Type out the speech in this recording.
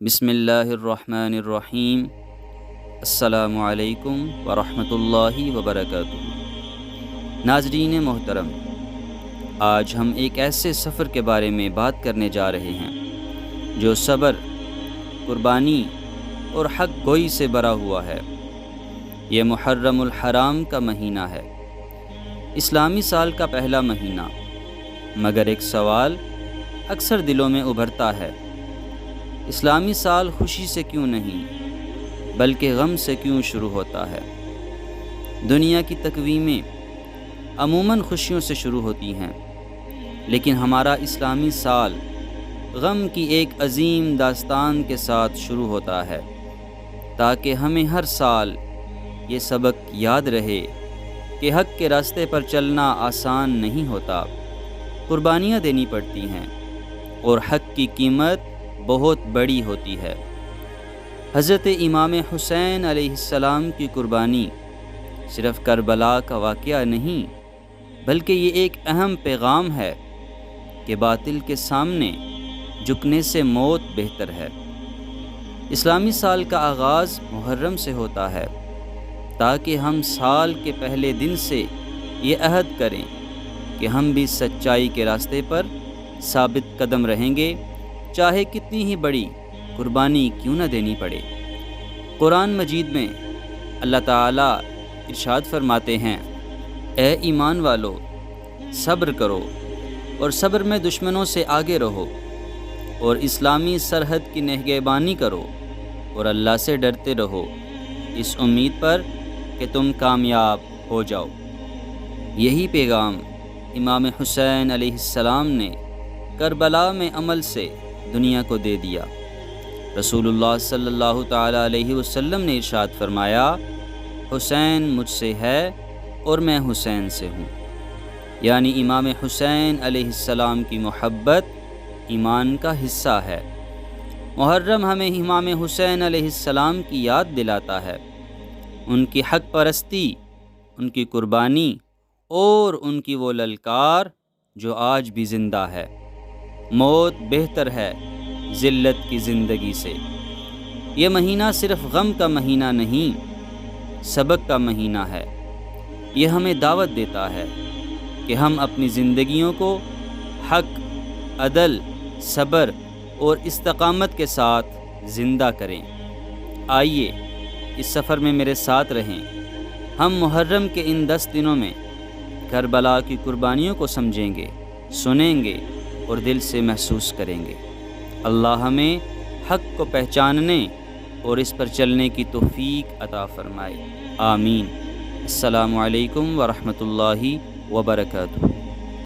بسم اللہ الرحمن الرحیم۔ السلام علیکم ورحمۃ اللہ وبرکاتہ۔ ناظرین محترم، آج ہم ایک ایسے سفر کے بارے میں بات کرنے جا رہے ہیں جو صبر، قربانی اور حق گوئی سے بھرا ہوا ہے۔ یہ محرم الحرام کا مہینہ ہے، اسلامی سال کا پہلا مہینہ۔ مگر ایک سوال اکثر دلوں میں ابھرتا ہے، اسلامی سال خوشی سے کیوں نہیں بلکہ غم سے کیوں شروع ہوتا ہے؟ دنیا کی تقویمیں عموماً خوشیوں سے شروع ہوتی ہیں، لیکن ہمارا اسلامی سال غم کی ایک عظیم داستان کے ساتھ شروع ہوتا ہے، تاکہ ہمیں ہر سال یہ سبق یاد رہے کہ حق کے راستے پر چلنا آسان نہیں ہوتا، قربانیاں دینی پڑتی ہیں اور حق کی قیمت بہت بڑی ہوتی ہے۔ حضرت امام حسین علیہ السلام کی قربانی صرف کربلا کا واقعہ نہیں، بلکہ یہ ایک اہم پیغام ہے کہ باطل کے سامنے جھکنے سے موت بہتر ہے۔ اسلامی سال کا آغاز محرم سے ہوتا ہے، تاکہ ہم سال کے پہلے دن سے یہ عہد کریں کہ ہم بھی سچائی کے راستے پر ثابت قدم رہیں گے، چاہے کتنی ہی بڑی قربانی کیوں نہ دینی پڑے۔ قرآن مجید میں اللہ تعالیٰ ارشاد فرماتے ہیں، اے ایمان والو، صبر کرو اور صبر میں دشمنوں سے آگے رہو، اور اسلامی سرحد کی نگہبانی کرو اور اللہ سے ڈرتے رہو، اس امید پر کہ تم کامیاب ہو جاؤ۔ یہی پیغام امام حسین علیہ السلام نے کربلا میں عمل سے دنیا کو دے دیا۔ رسول اللہ صلی اللہ تعالیٰ علیہ وسلم نے ارشاد فرمایا، حسین مجھ سے ہے اور میں حسین سے ہوں، یعنی امام حسین علیہ السلام کی محبت ایمان کا حصہ ہے۔ محرم ہمیں امام حسین علیہ السلام کی یاد دلاتا ہے، ان کی حق پرستی، ان کی قربانی اور ان کی وہ للکار جو آج بھی زندہ ہے۔ موت بہتر ہے ذلت کی زندگی سے۔ یہ مہینہ صرف غم کا مہینہ نہیں، سبق کا مہینہ ہے۔ یہ ہمیں دعوت دیتا ہے کہ ہم اپنی زندگیوں کو حق، عدل، صبر اور استقامت کے ساتھ زندہ کریں۔ آئیے اس سفر میں میرے ساتھ رہیں، ہم محرم کے ان 10 دنوں میں کربلا کی قربانیوں کو سمجھیں گے، سنیں گے اور دل سے محسوس کریں گے۔ اللہ ہمیں حق کو پہچاننے اور اس پر چلنے کی توفیق عطا فرمائے، آمین۔ السلام علیکم ورحمۃ اللہ وبرکاتہ۔